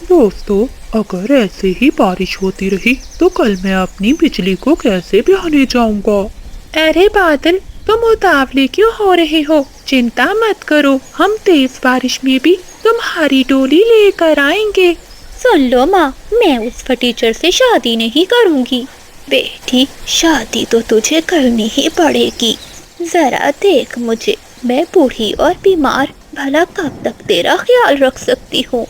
दोस्तों, अगर ऐसे ही बारिश होती रही तो कल मैं अपनी बिजली को कैसे बहाने जाऊंगा। अरे बादल, तुम उतावले क्यों हो रहे हो? चिंता मत करो, हम तेज बारिश में भी तुम्हारी डोली लेकर आएंगे। सुन लो माँ, मैं उस टीचर से शादी नहीं करूँगी। बेटी, शादी तो तुझे करनी ही पड़ेगी। जरा देख मुझे, मैं बूढ़ी और बीमार, भला कब तक तेरा ख्याल रख सकती हूँ।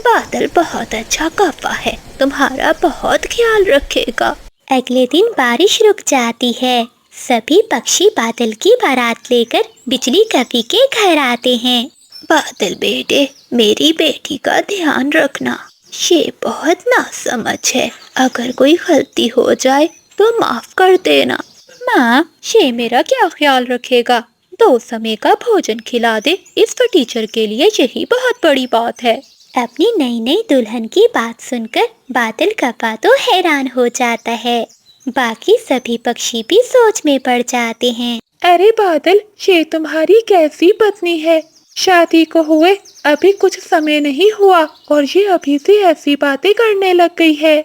बादल बहुत अच्छा कव्वा है, तुम्हारा बहुत ख्याल रखेगा। अगले दिन बारिश रुक जाती है। सभी पक्षी बादल की बारात लेकर बिजली कवि के घर आते हैं। बादल बेटे, मेरी बेटी का ध्यान रखना, ये बहुत नासमझ है। अगर कोई गलती हो जाए तो माफ कर देना। माँ, ये मेरा क्या ख्याल रखेगा? 2 समय का भोजन खिला दे, इस टीचर के लिए यही बहुत बड़ी बात है। अपनी नई नई दुल्हन की बात सुनकर बादल कव्वा तो हैरान हो जाता है। बाकी सभी पक्षी भी सोच में पड़ जाते हैं। अरे बादल, ये तुम्हारी कैसी पत्नी है? शादी को हुए अभी कुछ समय नहीं हुआ और ये अभी से ऐसी बातें करने लग गई है।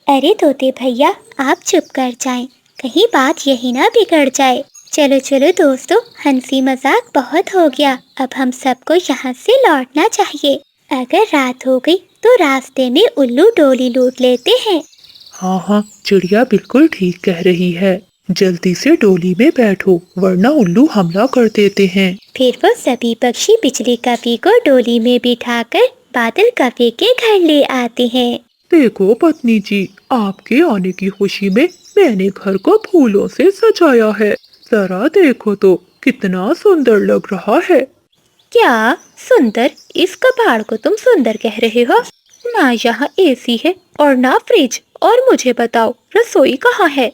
अरे तोते भैया, आप चुप कर जाएं, कहीं बात यही ना बिगड़ जाए। चलो चलो दोस्तों, हंसी मजाक बहुत हो गया, अब हम सबको यहाँ से लौटना चाहिए। अगर रात हो गई तो रास्ते में उल्लू डोली लूट लेते हैं। हाँ हाँ, चिड़िया बिल्कुल ठीक कह रही है। जल्दी से डोली में बैठो वरना उल्लू हमला कर देते हैं। फिर वो सभी पक्षी बिजली कवि को डोली में बिठाकर बादल कवि के घर ले आते हैं। देखो पत्नी जी, आपके आने की खुशी में मैंने घर को फूलों से सजाया है। जरा देखो तो कितना सुंदर लग रहा है। क्या सुंदर? इस कबाड़ को तुम सुंदर कह रहे हो? ना यहाँ एसी है और ना फ्रिज, और मुझे बताओ रसोई कहाँ है?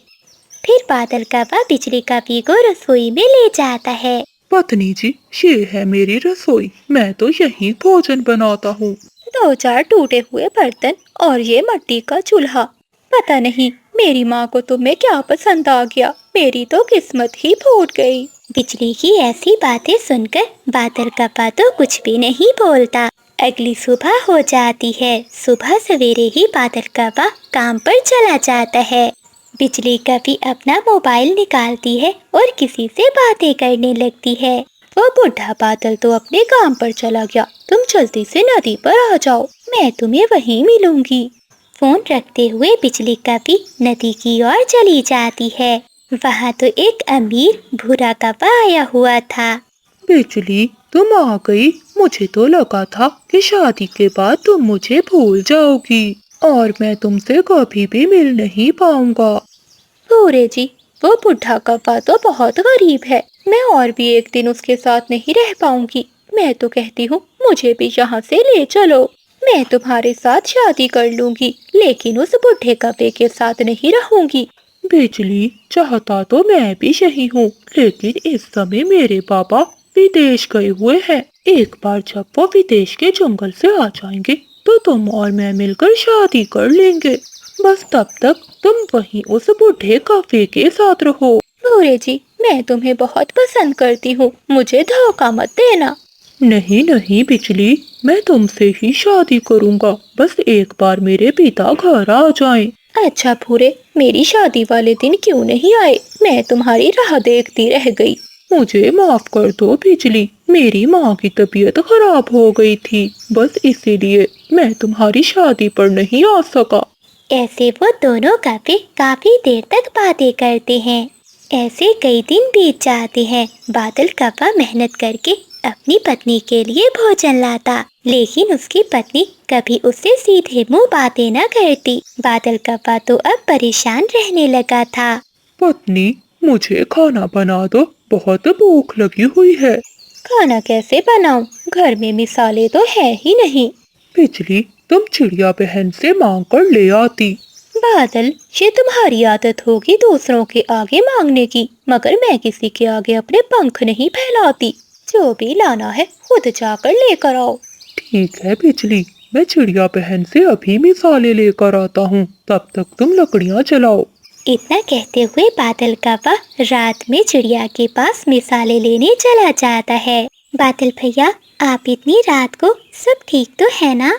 फिर बादल कव्वा बिजली कवि को रसोई में ले जाता है। पत्नी जी, ये है मेरी रसोई, मैं तो यहीं भोजन बनाता हूँ। 2-4 टूटे हुए बर्तन और ये मिट्टी का चूल्हा। पता नहीं मेरी माँ को तुम्हें क्या पसंद आ गया, मेरी तो किस्मत ही फूट गई। बिजली की ऐसी बातें सुनकर बादल कव्वा तो कुछ भी नहीं बोलता। अगली सुबह हो जाती है। सुबह सवेरे ही बादल कव्वा काम पर चला जाता है। बिजली कवि अपना मोबाइल निकालती है और किसी से बातें करने लगती है। वो बूढ़ा बादल तो अपने काम पर चला गया, तुम जल्दी से नदी पर आ जाओ, मैं तुम्हें वहीं मिलूंगी। फोन रखते हुए बिजली कवि नदी की ओर चली जाती है। वहाँ तो एक अमीर भूरा कव्वा आया हुआ था। बिजली, तुम आ गई। मुझे तो लगा था कि शादी के बाद तुम मुझे भूल जाओगी और मैं तुमसे कभी भी मिल नहीं पाऊंगा। भूरे जी, वो बूढ़ा कव्वा तो बहुत गरीब है, मैं और भी एक दिन उसके साथ नहीं रह पाऊंगी। मैं तो कहती हूँ मुझे भी यहाँ से ले चलो, मैं तुम्हारे साथ शादी कर लूंगी, लेकिन उस बूढ़े कव्वे के साथ नहीं रहूंगी। बिजली, चाहता तो मैं भी यही हूँ, लेकिन इस समय मेरे पापा विदेश गए हुए हैं। एक बार जब वो विदेश के जंगल से आ जाएंगे तो तुम और मैं मिलकर शादी कर लेंगे। बस तब तक तुम वहीं उस बूढ़े कव्वे के साथ रहो। भूरे जी, मैं तुम्हें बहुत पसंद करती हूँ, मुझे धोखा मत देना। नहीं नहीं बिजली, मैं तुमसे ही शादी करूँगा, बस एक बार मेरे पिता घर आ जाएं। अच्छा भूरे, मेरी शादी वाले दिन क्यों नहीं आए? मैं तुम्हारी राह देखती रह गई। मुझे माफ कर दो बिजली, मेरी माँ की तबीयत खराब हो गई थी, बस इसीलिए मैं तुम्हारी शादी पर नहीं आ सका। ऐसे वो दोनों कव्वे काफी देर तक बातें करते हैं। ऐसे कई दिन बीत जाते हैं। बादल कव्वा मेहनत करके अपनी पत्नी के लिए भोजन लाता, लेकिन उसकी पत्नी कभी उससे सीधे मुंह बातें न करती। बादल कव्वा तो अब परेशान रहने लगा था। पत्नी, मुझे खाना बना दो, बहुत भूख लगी हुई है। खाना कैसे बनाऊं? घर में मिसाले तो है ही नहीं। बिजली, तुम चिड़िया बहन से मांग कर ले आती। बादल, ये तुम्हारी आदत होगी दूसरों के आगे मांगने की, मगर मैं किसी के आगे अपने पंख नहीं फैलाती। जो भी लाना है खुद जाकर लेकर आओ। ठीक है बिजली, मैं चिड़िया बहन से अभी मिसाले लेकर आता हूँ, तब तक तुम लकड़ियाँ जलाओ। इतना कहते हुए बादल कव्वा रात में चिड़िया के पास मिसाले लेने चला जाता है। बादल भैया, आप इतनी रात को सब ठीक तो है ना?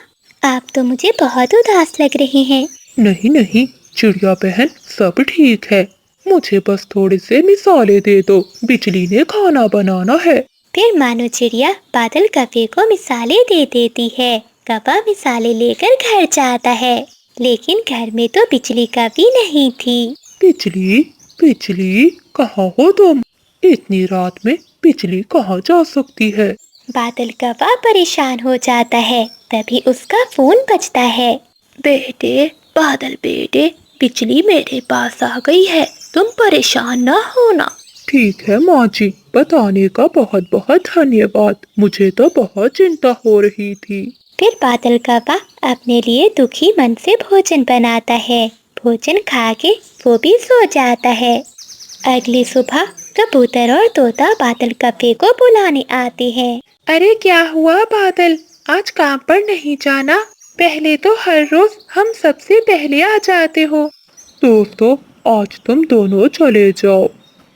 आप तो मुझे बहुत उदास लग रहे हैं। नहीं नहीं चिड़िया बहन, सब ठीक है। मुझे बस थोड़े से मिसाले दे दो, बिजली ने खाना बनाना है। फिर मानो चिड़िया बादल कव्वे को मिसालें दे देती है। कव्वा मिसालें लेकर घर जाता है, लेकिन घर में तो बिजली कभी नहीं थी। बिजली, बिजली कहाँ हो तुम? इतनी रात में बिजली कहाँ जा सकती है? बादल कव्वा परेशान हो जाता है। तभी उसका फोन बजता है। बेटे, बादल बेटे, बिजली मेरे पास आ गई है, तुम परेशान ना होना। ठीक है माँ जी, बताने का बहुत बहुत धन्यवाद। मुझे तो बहुत चिंता हो रही थी। फिर बादल कव्वा अपने लिए दुखी मन से भोजन बनाता है। भोजन खा के वो भी सो जाता है। अगली सुबह कबूतर और तोता बादल कव्वे को बुलाने आते हैं। अरे क्या हुआ बादल, आज काम पर नहीं जाना? पहले तो हर रोज हम सबसे पहले आ जाते हो। दोस्तों, आज तुम दोनों चले जाओ।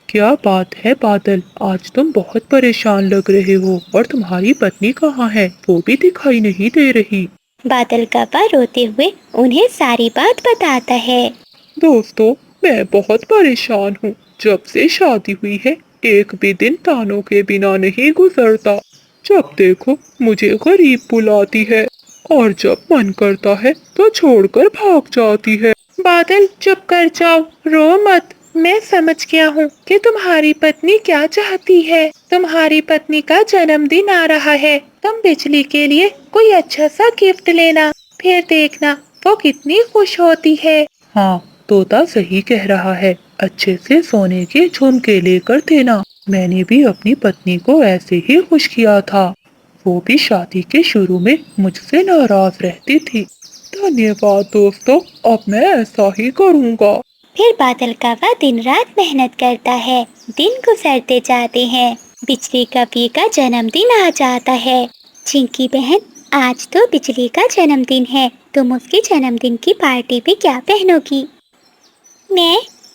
क्या बात है बादल, आज तुम बहुत परेशान लग रहे हो, और तुम्हारी पत्नी कहाँ है? वो भी दिखाई नहीं दे रही। बादल कव्वा रोते हुए उन्हें सारी बात बताता है। दोस्तों, मैं बहुत परेशान हूँ। जब से शादी हुई है, एक भी दिन तानों के बिना नहीं गुजरता। जब देखो मुझे गरीब बुलाती है, और जब मन करता है तो छोड़कर भाग जाती है। बादल चुप कर जाओ, रो मत। मैं समझ गया हूँ कि तुम्हारी पत्नी क्या चाहती है। तुम्हारी पत्नी का जन्मदिन आ रहा है, तुम बिजली के लिए कोई अच्छा सा गिफ्ट लेना, फिर देखना वो कितनी खुश होती है। हाँ, तोता सही कह रहा है, अच्छे से सोने के झुमके लेकर देना। मैंने भी अपनी पत्नी को ऐसे ही खुश किया था। वो भी शादी के शुरू में मुझसे नाराज रहती थी। धन्यवाद दोस्तों, अब मैं ऐसा ही करूँगा। फिर बादल कव्वा दिन रात मेहनत करता है। दिन गुजरते जाते हैं। बिजली कव्वे का जन्मदिन आ जाता है। चिंकी बहन, आज तो बिजली का जन्मदिन है, तुम उसके जन्मदिन की पार्टी में क्या पहनोगी?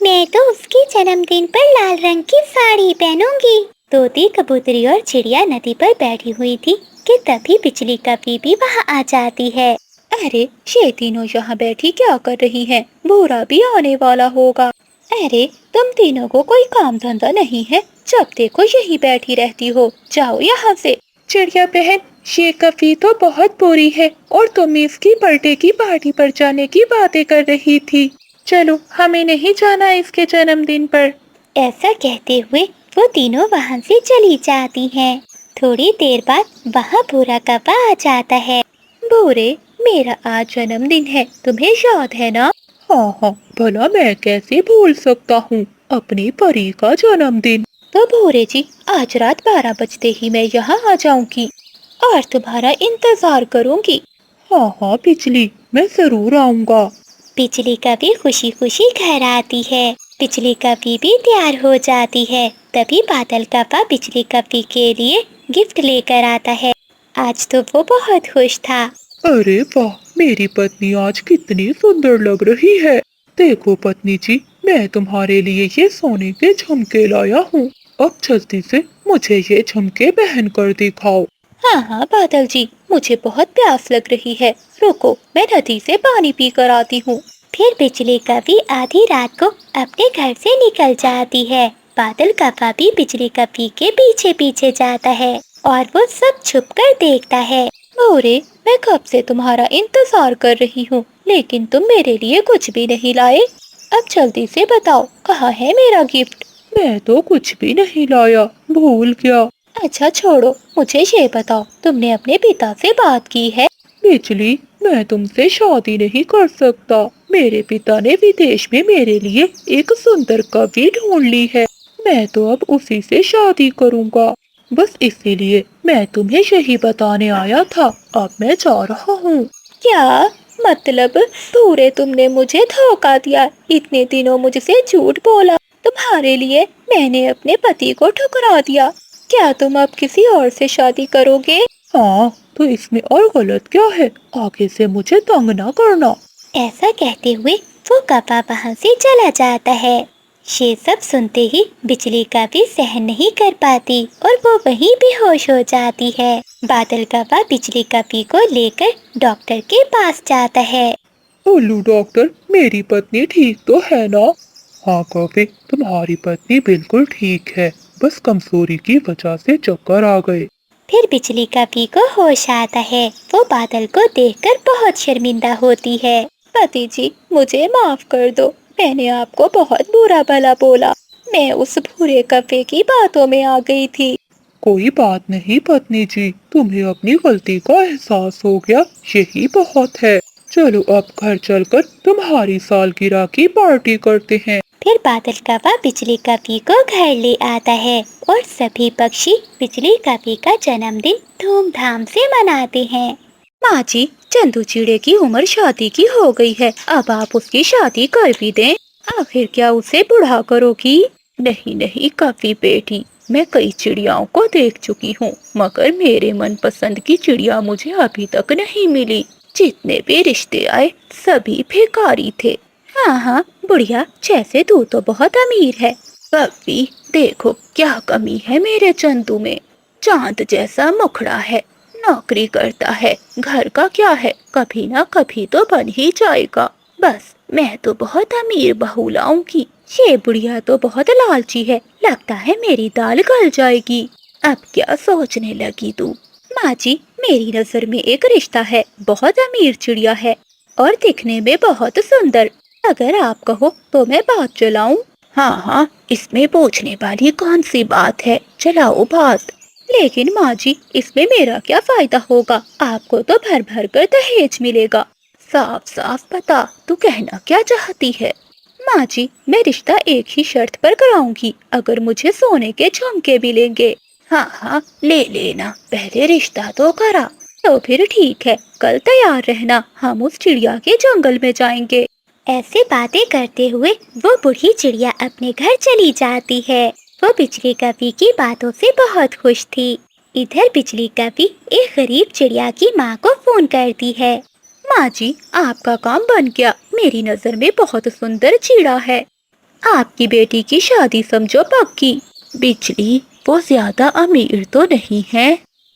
मैं तो उसके जन्मदिन पर लाल रंग की साड़ी पहनूंगी। तोती, कबूतरी और चिड़िया नदी पर बैठी हुई थी कि तभी बिजली कव्वे भी वहाँ आ जाती है। अरे, ये तीनों यहाँ बैठी क्या कर रही हैं? भूरा भी आने वाला होगा। अरे, तुम तीनों को कोई काम धंधा नहीं है, जब देखो यही बैठी रहती हो। जाओ यहाँ से। चिड़िया बहन, ये कव्वे तो बहुत बुरी है, और तुम इसकी बर्थडे की पार्टी पर जाने की बातें कर रही थी। चलो, हमें नहीं जाना इसके जन्मदिन पर। ऐसा कहते हुए वो तीनों वहाँ से चली जाती हैं। थोड़ी देर बाद वहाँ भूरा कव्वा आ जाता है। भूरे, मेरा आज जन्मदिन है, तुम्हें याद है ना? हाँ हाँ, भला मैं कैसे भूल सकता हूँ अपनी परी का जन्मदिन। तो भूरे जी, आज रात 12 बजते ही मैं यहाँ आ जाऊंगी और तुम्हारा इंतजार करूंगी। हाँ हाँ बिजली, मैं जरूर आऊँगा। बिजली कव्वे खुशी खुशी घर आती है। बिजली कव्वे भी तैयार हो जाती है। तभी बादल कव्वा बिजली कव्वे के लिए गिफ्ट लेकर आता है। आज तो वो बहुत खुश था। अरे वाह, मेरी पत्नी आज कितनी सुंदर लग रही है। देखो पत्नी जी, मैं तुम्हारे लिए ये सोने के झुमके लाया हूँ। अब जल्दी से मुझे ये झुमके पहन कर दिखाओ। हाँ हाँ बादल जी, मुझे बहुत प्यास लग रही है, रुको मैं नदी से पानी पी कर आती हूँ। फिर बिजली कव्वे आधी रात को अपने घर से निकल जाती है। बादल कव्वा भी बिजली कव्वे के पीछे पीछे जाता है और वो सब छुप कर देखता है। भूरे, मैं कब से तुम्हारा इंतजार कर रही हूँ, लेकिन तुम मेरे लिए कुछ भी नहीं लाए। अब जल्दी से बताओ, कहाँ है मेरा गिफ्ट? मैं तो कुछ भी नहीं लाया, भूल गया। अच्छा छोड़ो, मुझे ये बताओ, तुमने अपने पिता से बात की है? बिजली, मैं तुमसे शादी नहीं कर सकता। मेरे पिता ने विदेश में मेरे लिए एक सुंदर कवि ढूंढ ली है। मैं तो अब उसी से शादी करूँगा। बस इसीलिए मैं तुम्हें यही बताने आया था। अब मैं जा रहा हूँ। क्या मतलब? पूरे तुमने मुझे धोखा दिया, इतने दिनों मुझसे झूठ बोला, तुम्हारे लिए मैंने अपने पति को ठुकरा दिया। क्या तुम अब किसी और से शादी करोगे? हाँ, तो इसमें और गलत क्या है? आगे से मुझे तंग ना करना। ऐसा कहते हुए वो कव्वा वहाँ से चला जाता है। یہ سب سنتے ہی بجلی کافی سہن نہیں کر پاتی اور وہ وہیں بے ہوش ہو جاتی ہے۔ بادل کوا بجلی کافی کو لے کر ڈاکٹر کے پاس جاتا ہے۔ الو ڈاکٹر، میری پتنی ٹھیک تو ہے نا؟ ہاں کافی، تمہاری پتنی بالکل ٹھیک ہے، بس کمزوری کی وجہ سے چکر آ گئے۔ پھر بجلی کافی کو ہوش آتا ہے۔ وہ بادل کو دیکھ کر بہت شرمندہ ہوتی ہے۔ پتی جی، مجھے معاف کر دو، میں نے آپ کو بہت برا بھلا بولا، میں اس بھورے کفے کی باتوں میں آ گئی تھی۔ کوئی بات نہیں پتنی جی، تمہیں اپنی غلطی کا احساس ہو گیا، یہی بہت ہے۔ چلو اب گھر چل کر تمہاری سالگرہ کی پارٹی کرتے ہیں۔ پھر بادل کوا بجلی کافی کو گھر لے آتا ہے اور سبھی پکشی بجلی کافی کا جنم دن دھوم دھام سے مناتے ہیں۔ ماں جی، چندو چیڑے کی عمر شادی کی ہو گئی ہے، اب آپ اس کی شادی کر بھی دیں، آخر کیا اسے بڑھا کرو گی؟ نہیں نہیں کافی بیٹی، میں کئی چڑیاؤں کو دیکھ چکی ہوں، مگر میرے من پسند کی چڑیا مجھے ابھی تک نہیں ملی۔ جتنے بھی رشتے آئے سبھی بھیکاری تھے۔ ہاں ہاں بڑھیا، جیسے تو بہت امیر ہے۔ کبھی دیکھو کیا کمی ہے میرے چندو میں، چاند جیسا مکھڑا ہے، نوکری کرتا ہے، گھر کا کیا ہے، کبھی نہ کبھی تو بن ہی جائے گا۔ بس میں تو بہت امیر بہو لاؤں گی۔ یہ بڑھیا تو بہت لالچی ہے، لگتا ہے میری دال گل جائے گی۔ اب کیا سوچنے لگی تو؟ ماں جی، میری نظر میں ایک رشتہ ہے، بہت امیر چڑیا ہے اور دکھنے میں بہت سندر، اگر آپ کہو تو میں بات چلاؤں؟ ہاں ہاں، اس میں پوچھنے والی کون سی بات ہے، چلاؤ بات۔ لیکن ماں جی، اس میں میرا کیا فائدہ ہوگا؟ آپ کو تو بھر بھر کر دہیج ملے گا۔ صاف صاف بتا، تو کہنا کیا چاہتی ہے؟ ماں جی، میں رشتہ ایک ہی شرط پر کراؤں گی، اگر مجھے سونے کے جھمکے بھی لیں گے۔ ہاں ہاں لے لینا، پہلے رشتہ تو کرا۔ تو پھر ٹھیک ہے، کل تیار رہنا، ہم اس چڑیا کے جنگل میں جائیں گے۔ ایسے باتیں کرتے ہوئے وہ بڑھی چڑیا اپنے گھر چلی جاتی ہے۔ وہ بجلی کافی کی باتوں سے بہت خوش تھی۔ ادھر بجلی کافی ایک غریب چڑیا کی ماں کو فون کرتی ہے۔ ماں جی، آپ کا کام بن گیا، میری نظر میں بہت سندر چڑیا ہے، آپ کی بیٹی کی شادی سمجھو پکی۔ بجلی، وہ زیادہ امیر تو نہیں ہے،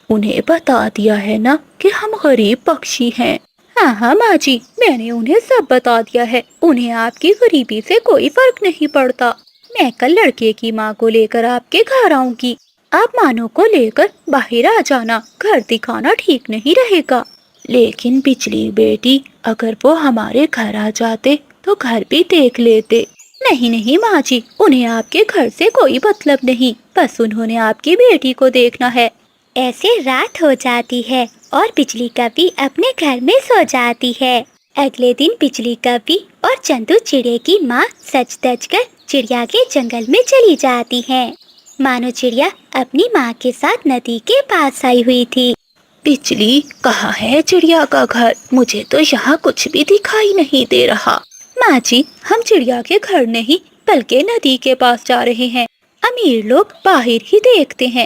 انہیں بتا دیا ہے نا کہ ہم غریب پکشی ہیں۔ ہاں ہاں ماں جی، میں نے انہیں سب بتا دیا ہے، انہیں آپ کی غریبی سے کوئی فرق نہیں پڑتا۔ میں کل لڑکے کی ماں کو لے کر آپ کے گھر آؤں گی، آپ مانو کو لے کر باہر آ جانا، گھر دکھانا ٹھیک نہیں رہے گا۔ لیکن بجلی بیٹی، اگر وہ ہمارے گھر آ جاتے تو گھر بھی دیکھ لیتے۔ نہیں نہیں ماں جی، انہیں آپ کے گھر سے کوئی مطلب نہیں، بس انہوں نے آپ کی بیٹی کو دیکھنا ہے۔ ایسے رات ہو جاتی ہے اور بجلی کافی اپنے گھر میں سو جاتی ہے۔ اگلے دن بجلی کافی اور چندو چڑے کی ماں سج دج کر چڑیا کے جنگل میں چلی جاتی ہیں۔ مانو چڑیا اپنی ماں کے ساتھ ندی کے پاس آئی ہوئی تھی۔ بجلی، کہاں ہے چڑیا کا گھر؟ مجھے تو یہاں کچھ بھی دکھائی نہیں دے رہا۔ ماں جی، ہم چڑیا کے گھر نہیں بلکہ ندی کے پاس جا رہے ہیں، امیر لوگ باہر ہی دیکھتے ہیں،